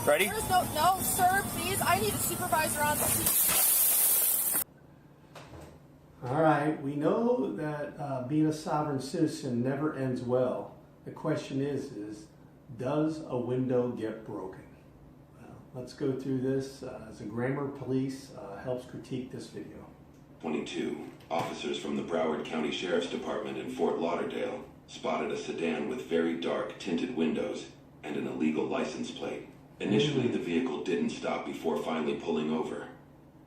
Ready? No, sir, please. I need a supervisor on the seat. All right, we know that being a sovereign citizen never ends well. The question is does a window get broken? Well, let's go through this as the Grammar Police helps critique this video. 22. Officers from the Broward County Sheriff's Department in Fort Lauderdale spotted a sedan with very dark tinted windows and an illegal license plate. Initially, the vehicle didn't stop before finally pulling over.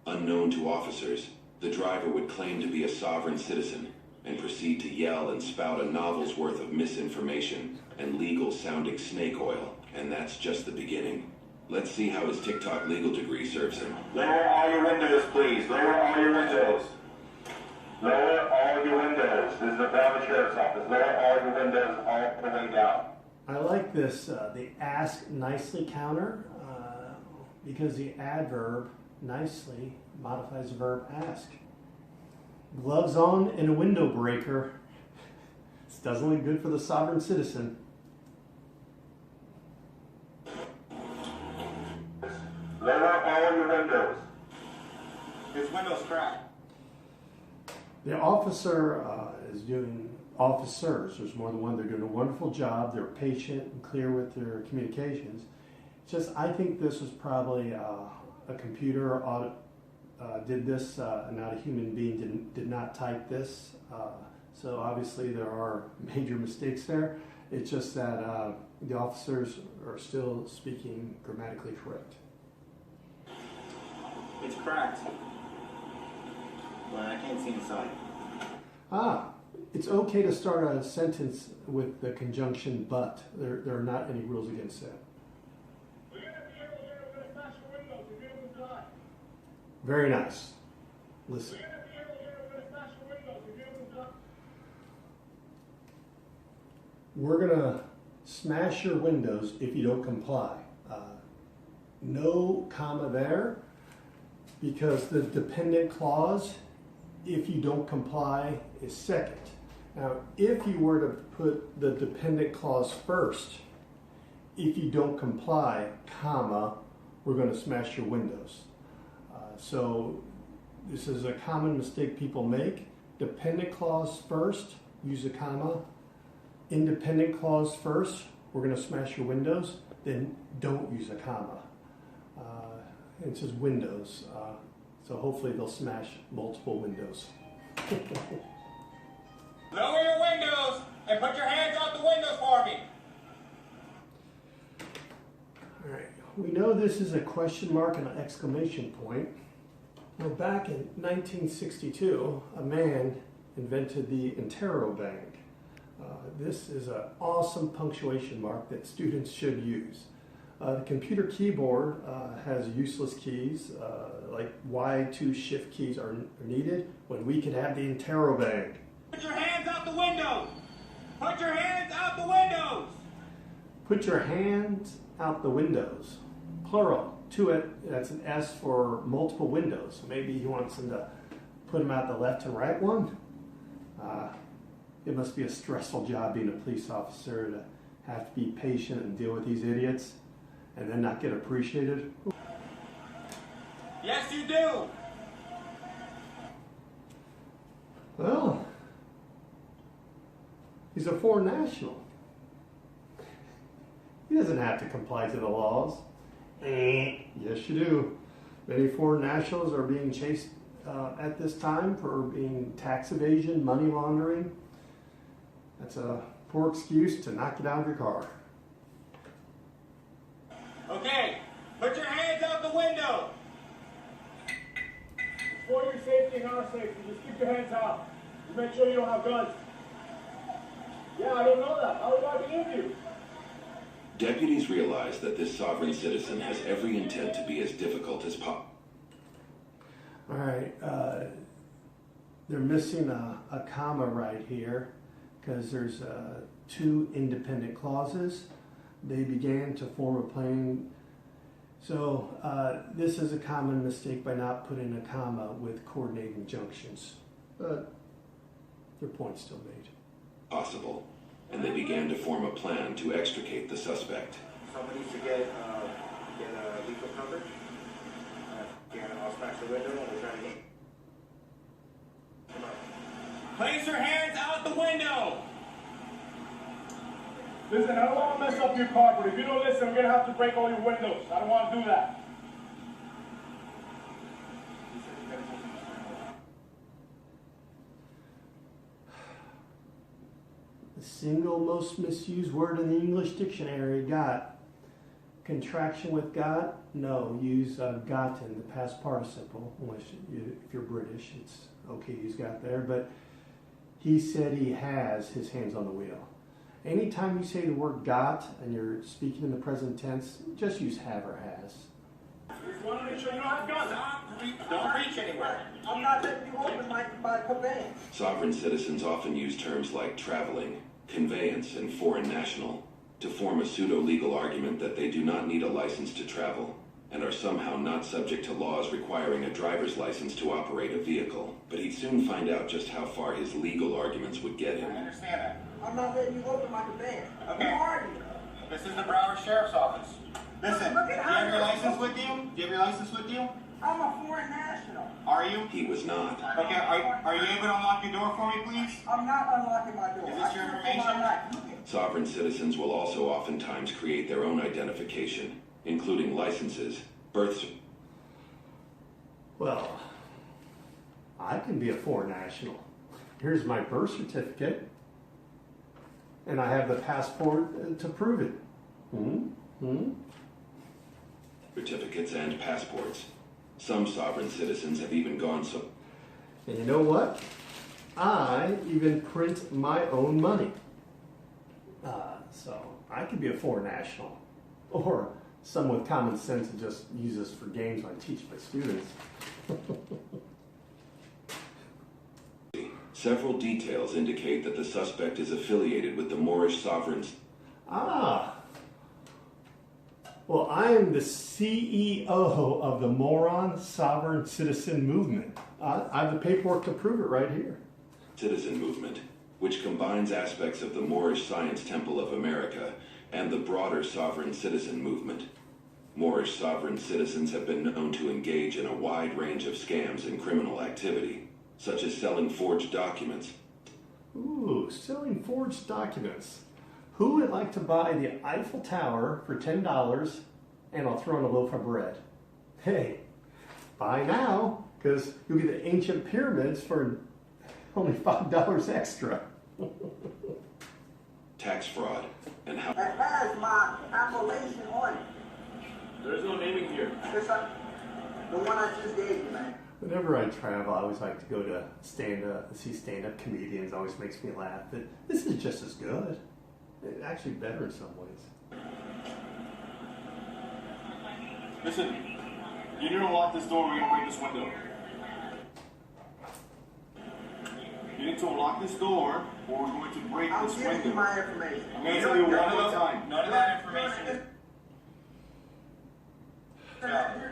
Unknown to officers, the driver would claim to be a sovereign citizen and proceed to yell and spout a novel's worth of misinformation and legal-sounding snake oil, and that's just the beginning. Let's see how his TikTok legal degree serves him. Lower all your windows, please. Lower all your windows. Lower all your windows. This is the Broward Sheriff's Office. Lower all your windows all the way down. I like this, the ask nicely counter, because the adverb nicely modifies the verb ask. Gloves on and a window breaker. This doesn't look good for the sovereign citizen. Lower all your windows. His window's cracked. The officer is doing, officers, there's more than one, they're doing a wonderful job. They're patient and clear with their communications. Just, I think this was probably a computer did this, not a human being did not type this. So obviously there are major mistakes there. It's just that the officers are still speaking grammatically correct. It's cracked. But I can't see inside. It's okay to start a sentence with the conjunction but. There are not any rules against that. Very nice. Listen. We're going to smash your windows if you don't comply. No comma there, because the dependent clause, if you don't comply, is second. Now, if you were to put the dependent clause first, if you don't comply, comma, we're going to smash your windows. So this is a common mistake people make. Dependent clause first, use a comma. Independent clause first, we're going to smash your windows. Then don't use a comma. It says windows. So hopefully they'll smash multiple windows. Lower your windows and put your hands out the windows for me. All right. We know this is a question mark and an exclamation point. Well, back in 1962, a man invented the interrobang. This is an awesome punctuation mark that students should use. The computer keyboard has useless keys, like Y2 shift keys are needed when we can have the interrobang. Put your hands out the windows! Put your hands out the windows! Put your hands out the windows. Plural. To it, that's an S for multiple windows. Maybe he wants them to put them out the left and right one. It must be a stressful job being a police officer to have to be patient and deal with these idiots and then not get appreciated. Yes, you do! Well, he's a foreign national. He doesn't have to comply to the laws. Yes, you do. Many foreign nationals are being chased at this time for being tax evasion, money laundering. That's a poor excuse to not get out of your car. Okay, put your hands out the window! For your safety and our safety, just keep your hands out. Just make sure you don't have guns. Yeah, I don't know that. How would I believe you? Deputies realize that this sovereign citizen has every intent to be as difficult as possible. All right, they're missing a comma right here because there's two independent clauses. They began to form a plan. So this is a common mistake by not putting a comma with coordinating junctions. But their point's still made. Possible. And they began to form a plan to extricate the suspect. Someone needs to get lethal coverage. Again, I'll smash the window and we'll try to get. Come on. Place your hands out the window. Listen, I don't want to mess up your car, but if you don't listen, I'm going to have to break all your windows. I don't want to do that. The single most misused word in the English dictionary, got. Contraction with got? No, use got in the past participle. Unless if you're British, it's okay to use got there. But he said he has his hands on the wheel. Anytime you say the word got and you're speaking in the present tense, just use have or has. Just want to make sure you don't have guns. Don't reach anywhere. I'm not letting you open my conveyance. Sovereign citizens often use terms like traveling, conveyance, and foreign national to form a pseudo-legal argument that they do not need a license to travel and are somehow not subject to laws requiring a driver's license to operate a vehicle. But he'd soon find out just how far his legal arguments would get I him. understand that. I'm not letting you open my conveyance. Okay. Who are you? This is the Broward Sheriff's Office. Listen, do Look you at have how your you're- license with you? Do you have your license with you? I'm a foreign national. Are you? He was not. Okay, are you able to unlock your door for me, please? I'm not unlocking my door. Is this your I fear for information? my life. Look at- Sovereign citizens will also oftentimes create their own identification, including licenses, birth certificates. Well, I can be a foreign national. Here's my birth certificate, and I have the passport to prove it. Certificates and passports. Some sovereign citizens have even gone so. And you know what? I even print my own money. So I could be a foreign national. Or someone with common sense and just use this for games when I teach my students. Several details indicate that the suspect is affiliated with the Moorish sovereigns. Ah. Well, I am the CEO of the Moron Sovereign Citizen Movement. I have the paperwork to prove it right here. Citizen movement, which combines aspects of the Moorish Science Temple of America and the broader sovereign citizen movement. Moorish sovereign citizens have been known to engage in a wide range of scams and criminal activity, such as selling forged documents. Ooh, selling forged documents. Who would like to buy the Eiffel Tower for $10 and I'll throw in a loaf of bread? Hey, buy now, because you'll get the ancient pyramids for only $5 extra. Tax fraud, and how It has my appellation on it. There's no naming here. It's the one I just gave you, man. Whenever I travel, I always like to go to see stand-up comedians. Always makes me laugh. But this is just as good. Actually better in some ways. Listen, you need to unlock this door. We're going to break this window. You need to unlock this door or we're going to break I'm this giving you window. my information. I'm going to tell you one more time. None of that information is...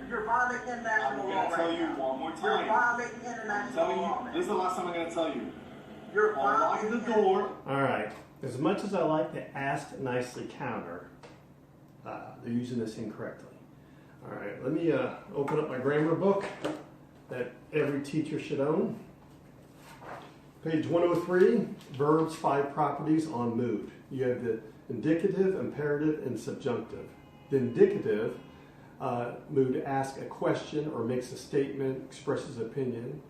You're violating I'm international law going to tell right you now. one more You're time. violating I'm international telling law, you, man. this is the last time I'm going to tell you. You're Unlock violating the door. All right. As much as I like the ask nicely counter, they're using this incorrectly. All right. Let me open up my grammar book that every teacher should own. Page 103, verbs, 5 properties on mood. You have the indicative, imperative, and subjunctive. The indicative mood asks a question or makes a statement, expresses opinion.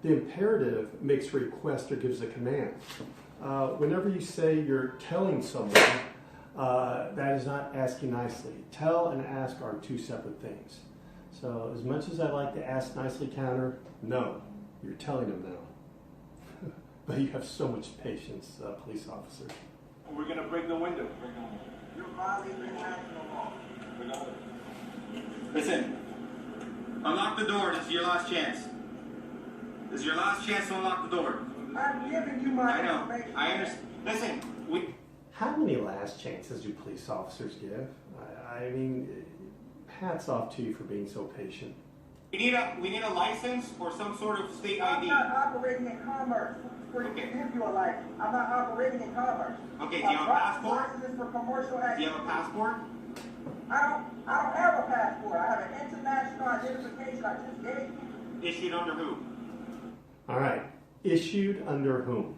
The imperative makes a request or gives a command. Whenever you say you're telling someone, that is not asking nicely. Tell and ask are two separate things. So as much as I like the ask nicely counter, no, you're telling them no. But you have so much patience, police officer. We're going to break the window. You're violating international law. Listen, unlock the door. This is your last chance. This is your last chance to unlock the door. I'm giving you my I know. information. I understand. Listen, How many last chances do police officers give? I mean, hats off to you for being so patient. we need a license or some sort of state I'm ID. not operating in commerce for you to Okay. give you a license. I'm not operating in commerce. Okay, do you have a passport? License is for commercial Do you activity. have a passport? I don't have a passport. I have an international identification I just gave you. Issued under who? All right. Issued under whom?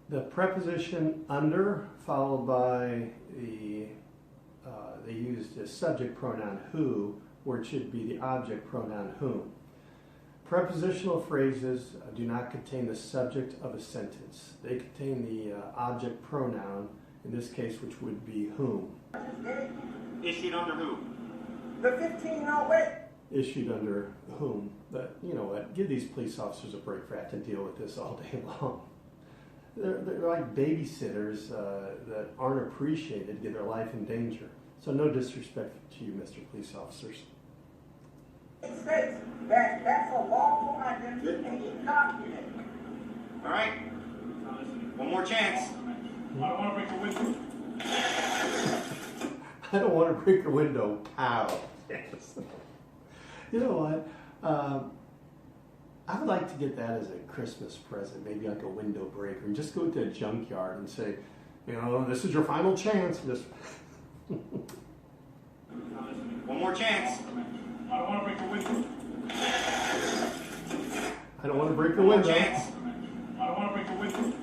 The preposition under followed by the, they used the subject pronoun who, where it should be the object pronoun whom. Prepositional phrases do not contain the subject of a sentence. They contain the object pronoun, in this case, which would be whom. I just gave you. Issued under who? The 1508. Issued under whom. But you know what? Give these police officers a break for having to deal with this all day long. They're like babysitters that aren't appreciated, get their life in danger. So no disrespect to you, Mr. Police Officers. It states that that's a lawful identification document. All right. One more chance. I don't want to break the window. I don't want to break your window. Pow. Yes. You know what? I would like to get that as a Christmas present, maybe like a window breaker, and just go to a junkyard and say, you know, this is your final chance. Just One more chance. I don't want to break the window. I don't want to break the One more window. chance. I don't want to break the window.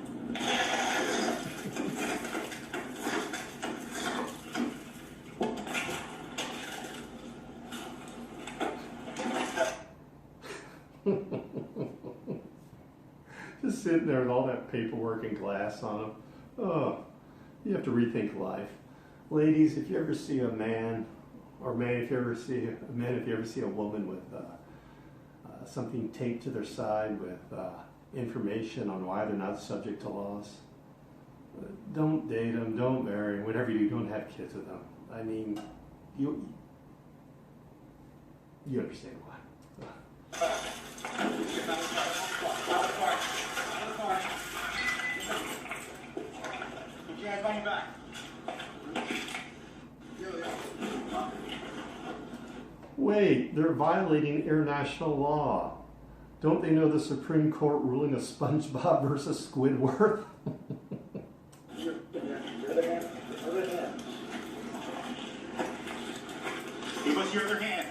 Just sitting there with all that paperwork and glass on them. Oh, you have to rethink life. Ladies, if you ever see a man, or men, if you ever see a woman with something taped to their side with information on why they're not subject to loss, don't date them, don't marry them, whatever you do, don't have kids with them. I mean, you understand why. Put your hands on your back. Wait, they're violating international law. Don't they know the Supreme Court ruling of SpongeBob versus Squidward? Give us your other hand.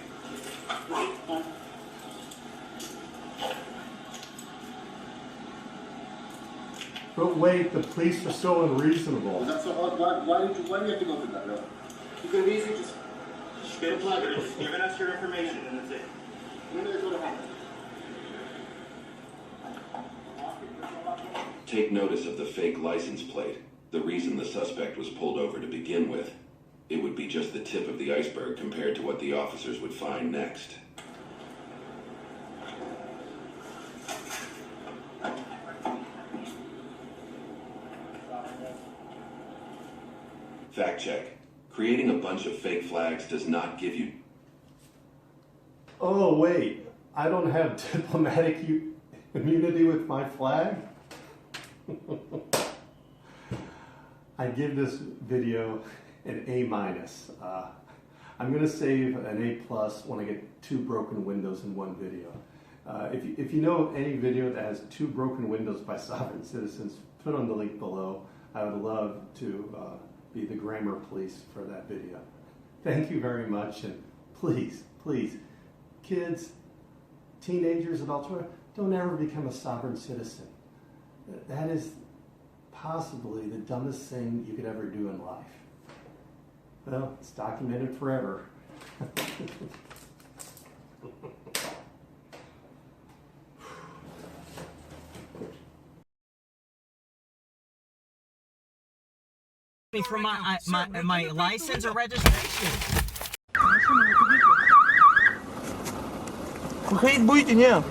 But wait, the police are so unreasonable. That's so hard. Why do you have to go through that? No? You could have easily just get a plug or just giving us your information and that's it. When is it going to happen? Take notice of the fake license plate. The reason the suspect was pulled over to begin with. It would be just the tip of the iceberg compared to what the officers would find next. Fact check. Creating a bunch of fake flags does not give you... Oh, wait. I don't have diplomatic immunity with my flag? I give this video an A-. I'm going to save an A+ when I get 2 broken windows in one video. If you know any video that has 2 broken windows by sovereign citizens, put on the link below. I would love to be the grammar police for that video. Thank you very much, and please, kids, teenagers, adults, don't ever become a sovereign citizen. That is possibly the dumbest thing you could ever do in life. Well, it's documented forever. Me for my license or registration. Выходить будете, не?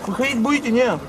Выходить будете, не?